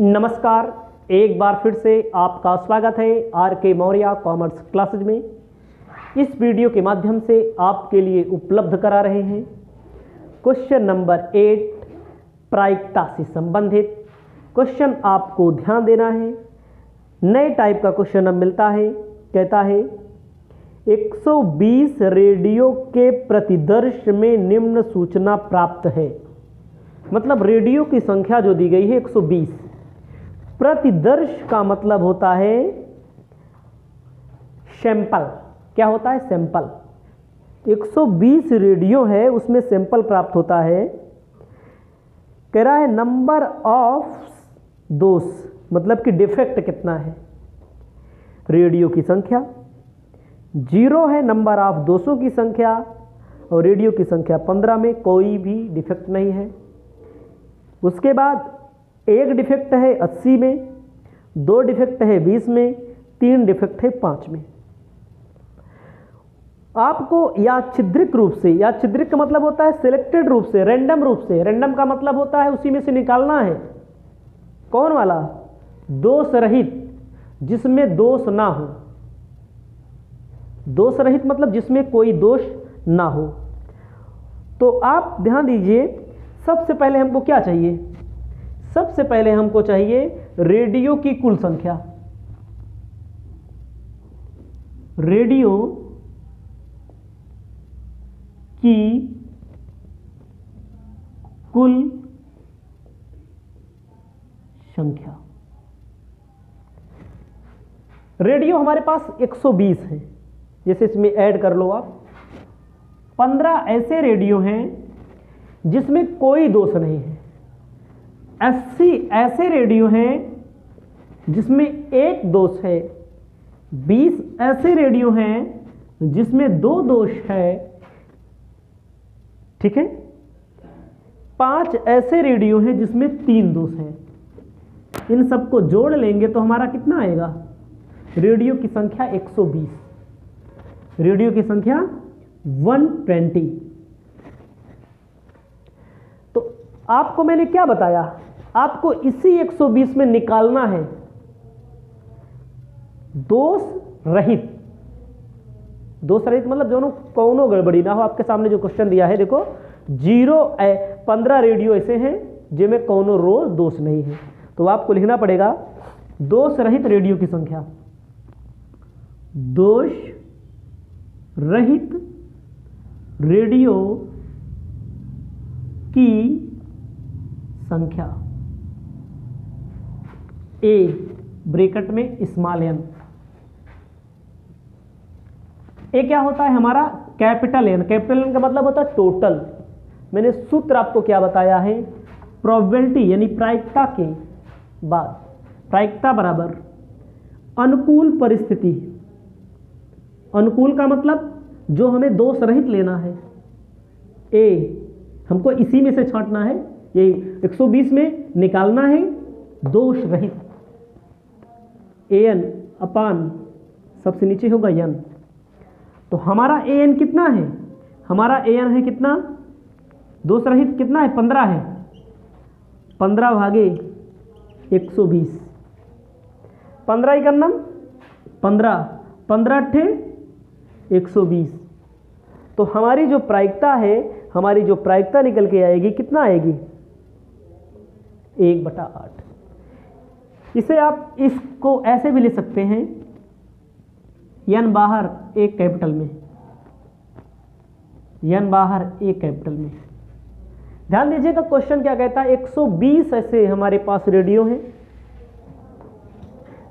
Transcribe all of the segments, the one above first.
नमस्कार, एक बार फिर से आपका स्वागत है आर के मौर्य कॉमर्स क्लासेज में। इस वीडियो के माध्यम से आपके लिए उपलब्ध करा रहे हैं क्वेश्चन नंबर 8 प्रायिकता से संबंधित क्वेश्चन। आपको ध्यान देना है, नए टाइप का क्वेश्चन अब मिलता है। कहता है 120 रेडियो के प्रतिदर्श में निम्न सूचना प्राप्त है। मतलब रेडियो की संख्या जो दी गई है 120, प्रतिदर्श का मतलब होता है सैंपल। क्या होता है? सैंपल। 120 रेडियो है, उसमें सैंपल प्राप्त होता है। कह रहा है नंबर ऑफ दोष, मतलब कि डिफेक्ट कितना है। रेडियो की संख्या 0 है, नंबर ऑफ दोषों की संख्या, और रेडियो की संख्या 15 में कोई भी डिफेक्ट नहीं है। उसके बाद एक डिफेक्ट है 80 में, 2 डिफेक्ट है 20 में, 3 डिफेक्ट है 5 में। आपको यादृच्छिक रूप से, यादृच्छिक का मतलब होता है सिलेक्टेड रूप से, रैंडम रूप से, रैंडम का मतलब होता है उसी में से निकालना है। कौन वाला? दोष रहित, जिसमें दोष ना हो। दोष रहित मतलब जिसमें कोई दोष ना हो। तो आप ध्यान दीजिए, सबसे पहले हमको क्या चाहिए? सबसे पहले हमको चाहिए रेडियो की कुल संख्या। रेडियो की कुल संख्या। रेडियो हमारे पास 120 है, जैसे इसमें ऐड कर लो आप। 15 ऐसे रेडियो हैं जिसमें कोई दोष नहीं है। 80 ऐसे रेडियो हैं जिसमें एक दोष है। 20 ऐसे रेडियो हैं जिसमें 2 दोष है। ठीक है। 5 ऐसे रेडियो हैं जिसमें 3 दोष हैं। इन सबको जोड़ लेंगे तो हमारा कितना आएगा? रेडियो की संख्या 120, रेडियो की संख्या 120। तो आपको मैंने क्या बताया? आपको इसी 120 में निकालना है दोष रहित। दोष रहित मतलब दोनों कौनो गड़बड़ी ना हो। आपके सामने जो क्वेश्चन दिया है देखो, 15 रेडियो ऐसे हैं जिनमें कौनो रो दोष नहीं है। तो आपको लिखना पड़ेगा दोष रहित रेडियो की संख्या। दोष रहित रेडियो की संख्या। ए ब्रैकेट में स्मॉल एन। ए क्या होता है हमारा? Capital N. कैपिटल एन का मतलब होता है टोटल। मैंने सूत्र आपको क्या बताया है? प्रोबेबिलिटी यानी प्रायिकता के बाद, प्रायिकता बराबर अनुकूल परिस्थिति। अनुकूल का मतलब जो हमें दोष रहित लेना है। ए हमको इसी में से छांटना है, ये 120 में निकालना है दोष रहित। एन अपान सबसे नीचे होगा एन। तो हमारा एन कितना है? हमारा एन है कितना? दोष रहित कितना है? 15 है। 15 भागे 120, 15 ही करना। 15 अट्ठे 120। तो हमारी जो प्रायिकता है, हमारी जो प्रायिकता निकल के आएगी कितना आएगी? 1/8। इसे आप इसको ऐसे भी ले सकते हैं, एन बाहर एक कैपिटल में, एन बाहर एक कैपिटल में। ध्यान दीजिएगा क्वेश्चन क्या कहता है? 120 ऐसे हमारे पास रेडियो हैं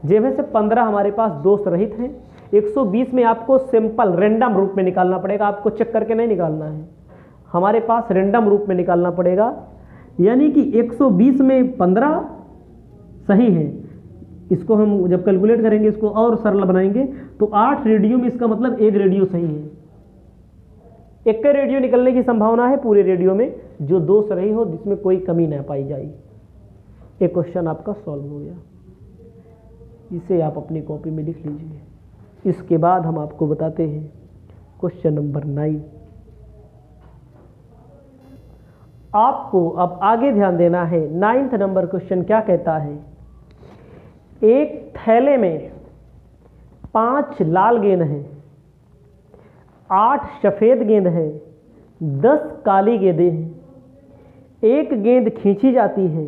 जिनमें से 15 हमारे पास दोष रहित हैं। 120 में आपको सिंपल रैंडम रूप में निकालना पड़ेगा। आपको चेक करके नहीं निकालना है, हमारे पास रैंडम रूप में निकालना पड़ेगा। यानी कि 120 में 15 सही है। इसको हम जब कैलकुलेट करेंगे, इसको और सरल बनाएंगे तो 8 रेडियो में इसका मतलब एक रेडियो सही है। एक का रेडियो निकलने की संभावना है पूरे रेडियो में जो दोष रही हो, जिसमें कोई कमी न पाई जाए। एक क्वेश्चन आपका सॉल्व हो गया। इसे आप अपनी कॉपी में लिख लीजिए। इसके बाद हम आपको बताते हैं क्वेश्चन नंबर 9। आपको अब आगे ध्यान देना है। 9th नंबर क्वेश्चन क्या कहता है? एक थैले में 5 लाल गेंद हैं, 8 सफ़ेद गेंद हैं, 10 काली गेंदें हैं, एक गेंद खींची जाती है,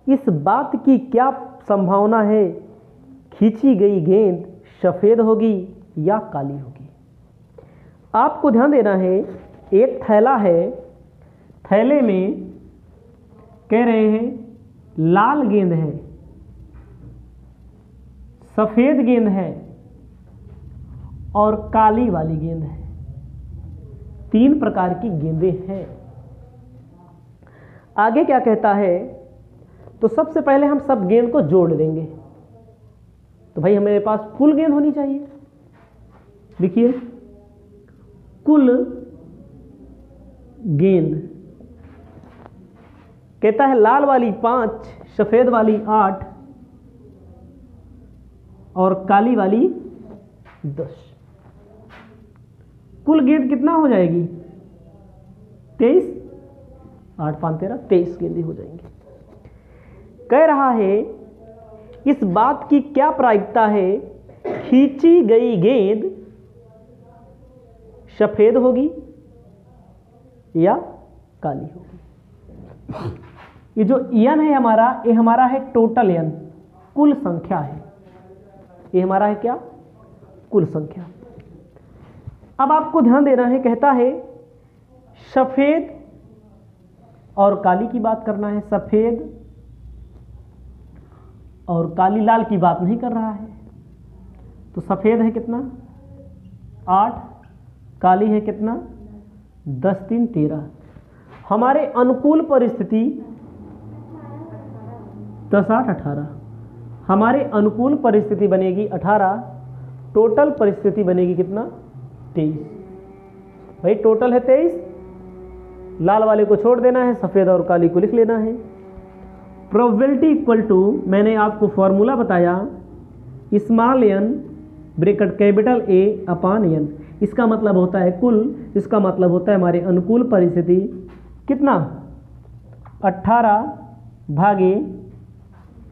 इस बात की क्या संभावना है खींची गई गेंद सफ़ेद होगी या काली होगी? आपको ध्यान देना है, एक थैला है, थैले में कह रहे हैं लाल गेंद है, सफ़ेद गेंद है और काली वाली गेंद है। 3 प्रकार की गेंदें हैं। आगे क्या कहता है, तो सबसे पहले हम सब गेंद को जोड़ देंगे। तो भाई हमारे पास कुल गेंद होनी चाहिए। देखिए, कुल गेंद कहता है लाल वाली 5, सफ़ेद वाली 8 और काली वाली 10। कुल गेंद कितना हो जाएगी? 23, 8 5 13, 23 गेंदें हो जाएंगी। कह रहा है इस बात की क्या प्रायिकता है खींची गई गेंद सफ़ेद होगी या काली होगी? ये जो यन है हमारा, ये हमारा है टोटल यन, कुल संख्या है। ये हमारा है क्या? कुल संख्या। अब आपको ध्यान देना है, कहता है सफ़ेद और काली की बात करना है, सफ़ेद और काली, लाल की बात नहीं कर रहा है। तो सफ़ेद है कितना? 8, काली है कितना? 10 3 13। हमारे अनुकूल परिस्थिति 10 8 18, हमारे अनुकूल परिस्थिति बनेगी 18, टोटल परिस्थिति बनेगी कितना? 23। भाई टोटल है 23, लाल वाले को छोड़ देना है, सफ़ेद और काली को लिख लेना है। प्रोबेबिलिटी इक्वल टू, मैंने आपको फॉर्मूला बताया, small n bracket capital A upon n. इसका मतलब होता है कुल, इसका मतलब होता है हमारे अनुकूल परिस्थिति कितना? 18 भागे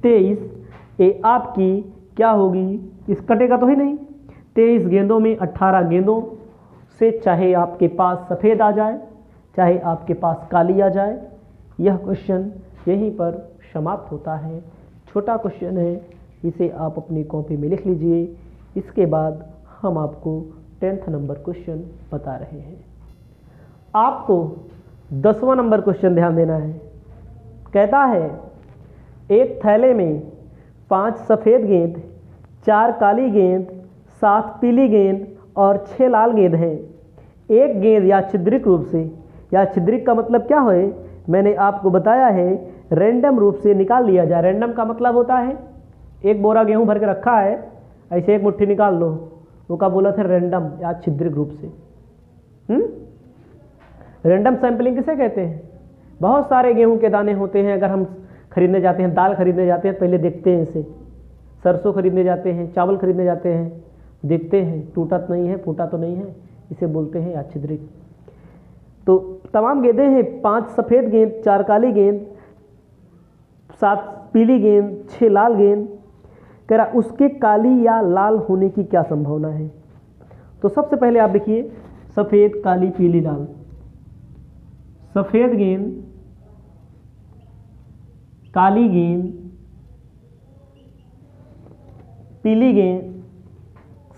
23। ये आपकी क्या होगी? इस कटेगा तो ही नहीं। 23 गेंदों में 18 गेंदों से चाहे आपके पास सफ़ेद आ जाए, चाहे आपके पास काली आ जाए। यह क्वेश्चन यहीं पर समाप्त होता है। छोटा क्वेश्चन है, इसे आप अपनी कॉपी में लिख लीजिए। इसके बाद हम आपको 10th नंबर क्वेश्चन बता रहे हैं। आपको 10वां नंबर क्वेश्चन ध्यान देना है। कहता है एक थैले में 5 सफ़ेद गेंद, 4 काली गेंद, 7 पीली गेंद और 6 लाल गेंद हैं। एक गेंद यादृच्छिक रूप से, यादृच्छिक का मतलब क्या है? मैंने आपको बताया है रैंडम रूप से निकाल लिया जाए। रैंडम का मतलब होता है एक बोरा गेहूं भर के रखा है, ऐसे एक मुट्ठी निकाल लो, वो का बोला था रैंडम, यादृच्छिक रूप से। रैंडम सैंपलिंग किसे कहते हैं? बहुत सारे गेहूं के दाने होते हैं, अगर हम खरीदने जाते हैं, दाल खरीदने जाते हैं, पहले देखते हैं इसे। सरसों खरीदने जाते हैं, चावल खरीदने जाते हैं, देखते हैं टूटा तो नहीं है, फूटा तो नहीं है, इसे बोलते हैं यादृच्छिक। तो तमाम गेंदें हैं, 5 सफ़ेद गेंद, 4 काली गेंद, 7 पीली गेंद, 6 लाल गेंद। कह रहा उसके काली या लाल होने की क्या संभावना है? तो सबसे पहले आप देखिए सफ़ेद, काली, पीली, लाल। सफ़ेद गेंद, काली गेंद, पीली गेंद,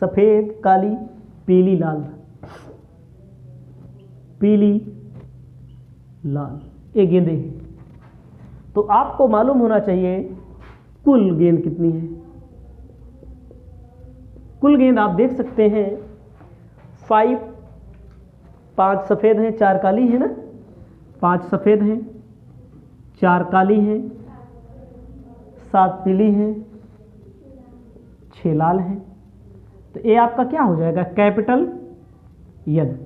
सफ़ेद, काली, पीली, लाल, पीली, लाल, ये गेंदें हैं। तो आपको मालूम होना चाहिए कुल गेंद कितनी है। कुल गेंद आप देख सकते हैं 5 सफ़ेद हैं, 4 काली है ना, 5 सफ़ेद हैं, 4 काली हैं, 7 पीली हैं, 6 लाल हैं। तो ये आपका क्या हो जाएगा? कैपिटल यन।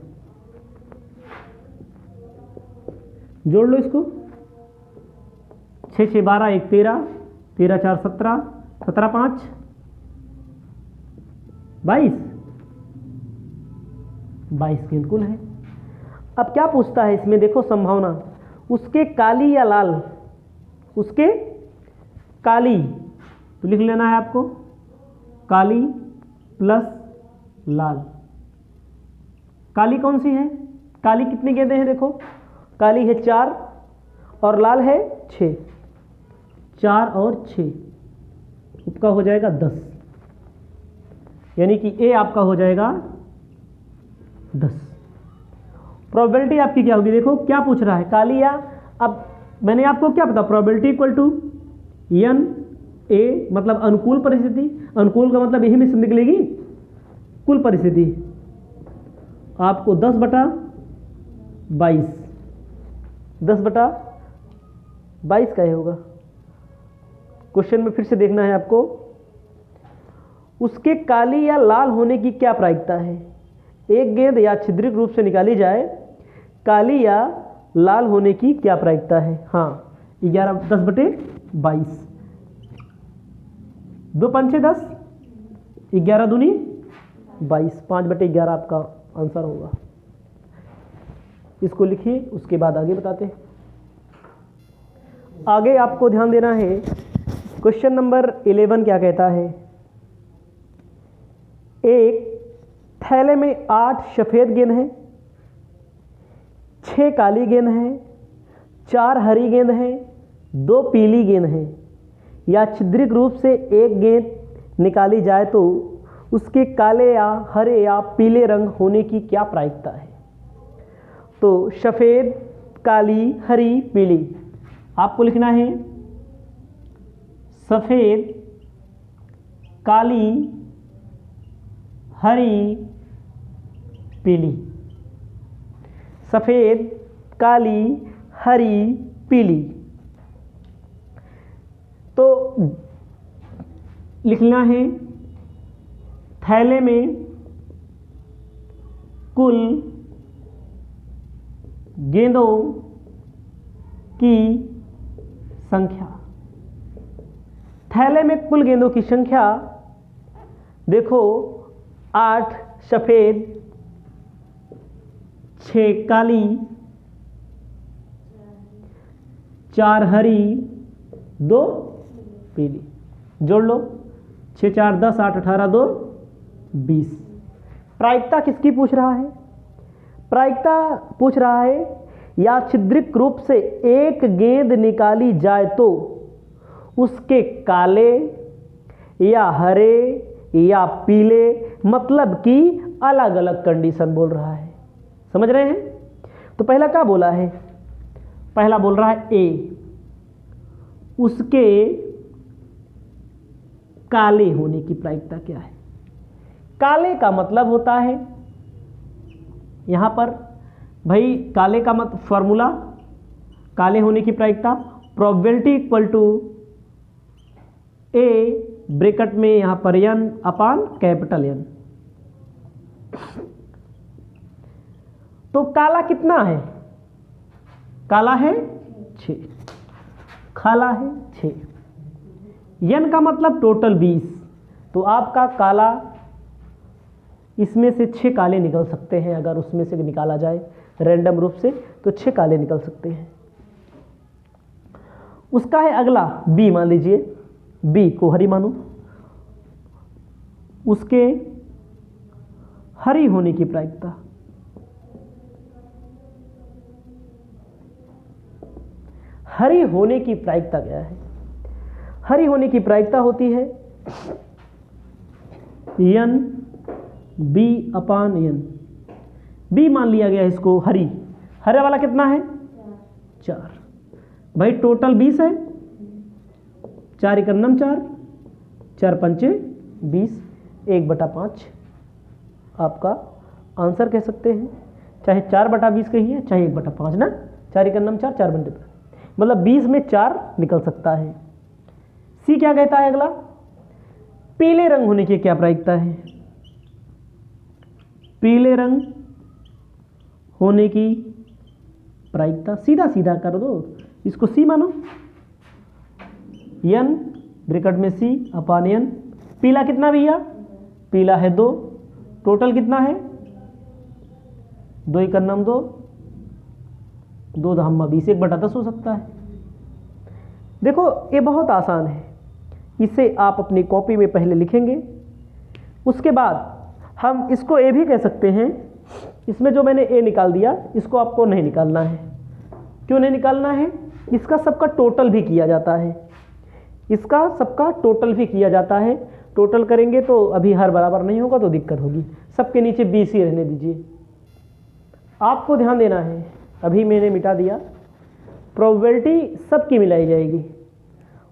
जोड़ लो इसको, 6 6 12 1 13, 13 4 17, 17 5 22, 22 गेंद कुल है। अब क्या पूछता है इसमें? देखो संभावना, उसके काली या लाल, उसके काली तो लिख लेना है आपको काली प्लस लाल। काली कौन सी है? काली कितनी गेंदें हैं? देखो काली है 4 और लाल है 6, 4 और 6 आपका हो जाएगा 10, यानी कि ए आपका हो जाएगा 10। प्रोबेबिलिटी आपकी क्या होगी? देखो क्या पूछ रहा है, काली या, अब मैंने आपको क्या पता, probability equal to n A, मतलब अनुकूल परिस्थिति। अनुकूल का मतलब यही में से निकलेगी कुल परिस्थिति। आपको 10/22, 10/22 का ही होगा। क्वेश्चन में फिर से देखना है आपको, उसके काली या लाल होने की क्या प्रायिकता है। एक गेंद या छिद्रिक रूप से निकाली जाए, काली या लाल होने की क्या प्रायिकता है? हाँ 10/22, 2 पंचे 10, 11 दूनी 22, 5/11 आपका आंसर होगा। इसको लिखिए, उसके बाद आगे बताते हैं। आगे आपको ध्यान देना है, क्वेश्चन नंबर 11 क्या कहता है। एक थैले में 8 सफ़ेद गेंद हैं, 6 काली गेंद हैं, 4 हरी गेंद हैं, 2 पीली गेंद हैं, या छिद्रिक रूप से एक गेंद निकाली जाए तो उसके काले या हरे या पीले रंग होने की क्या प्रायिकता है। तो सफ़ेद, काली, हरी, पीली, आपको लिखना है सफ़ेद, काली, हरी, पीली। सफ़ेद, काली, हरी, पीली। तो लिखना है थैले में कुल गेंदों की संख्या। थैले में कुल गेंदों की संख्या देखो 8 सफ़ेद, 6 काली, 4 हरी, 2 पीली। जोड़ लो, 6 4 10, 8 18, 2 20। प्रायिकता किसकी पूछ रहा है? प्रायिकता पूछ रहा है या छिद्रिक रूप से एक गेंद निकाली जाए तो उसके काले या हरे या पीले, मतलब कि अलग अलग कंडीशन बोल रहा है। समझ रहे हैं? तो पहला क्या बोला है? पहला बोल रहा है ए, उसके काले होने की प्रायिकता क्या है। काले का मतलब होता है यहां पर भाई, काले का मतलब फॉर्मूला, काले होने की प्रायिकता probability equal to A bracket में यहां पर n अपान कैपिटल N। तो काला कितना है? काला है 6, काला है 6, n का मतलब टोटल 20। तो आपका काला, इसमें से 6 काले निकल सकते हैं, अगर उसमें से निकाला जाए रैंडम रूप से तो 6 काले निकल सकते हैं। उसका है अगला बी, मान लीजिए बी को हरी मानो, उसके हरी होने की प्रायिकता। हरी होने की प्रायिकता क्या है? हरी होने की प्रायिकता होती है n b अपान n। बी मान लिया गया इसको हरी, हरे वाला कितना है 4। भाई टोटल 20 है, 4 × 9 4, 4 पंचे 20, 1/5 आपका आंसर कह सकते हैं। चाहे 4/20 कहिए, चाहे 1/5 ना, 4 × 9 4, 4 बटे 5, मतलब 20 में 4 निकल सकता है। सी क्या कहता है अगला? पीले रंग होने की क्या प्रायिकता है? पीले रंग होने की प्रायिकता सीधा सीधा कर दो, इसको सी मानो, n ब्रैकेट में c अपान n। पीला कितना भैया? पीला है 2, टोटल कितना है 2 × 9 2, 2 धामा 20, 1/10 हो सकता है। देखो ये बहुत आसान है, इसे आप अपनी कॉपी में पहले लिखेंगे। उसके बाद हम इसको ए भी कह सकते हैं। इसमें जो मैंने ए निकाल दिया, इसको आपको नहीं निकालना है। क्यों नहीं निकालना है? इसका सबका टोटल भी किया जाता है, इसका सबका टोटल भी किया जाता है। टोटल करेंगे तो अभी हर बराबर नहीं होगा तो दिक्कत होगी। सबके नीचे BC रहने दीजिए। आपको ध्यान देना है, अभी मैंने मिटा दिया। प्रोबेबिलिटी सबकी मिलाई जाएगी।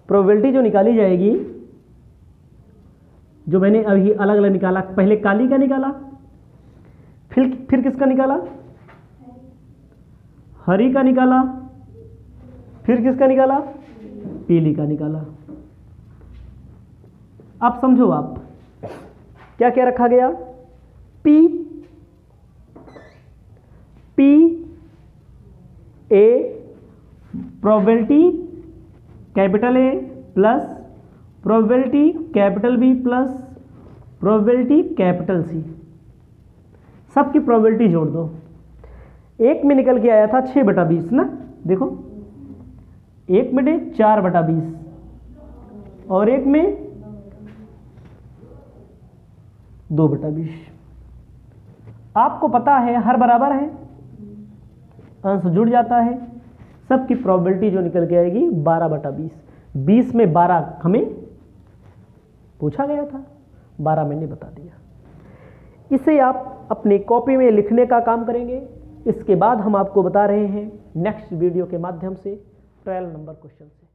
प्रोबेबिलिटी जो निकाली जाएगी, जो मैंने अभी अलग अलग निकाला, पहले काली का निकाला, फिर किसका निकाला? हरी का निकाला, फिर किसका निकाला? पीली का निकाला। अब समझो, आप क्या क्या रखा गया? P A probability capital A plus probability capital B plus probability capital C, सबकी प्रोबेबिलिटी जोड़ दो। एक में निकल के आया था 6/20 ना, देखो एक में 4/20 और एक में 2/20। आपको पता है हर बराबर है, अंश जुड़ जाता है। सबकी प्रोबेबिलिटी जो निकल के आएगी 12/20। 20 में 12 हमें पूछा गया था, 12 मैंने बता दिया। इसे आप अपनी कॉपी में लिखने का काम करेंगे। इसके बाद हम आपको बता रहे हैं नेक्स्ट वीडियो के माध्यम से 12 नंबर क्वेश्चन से।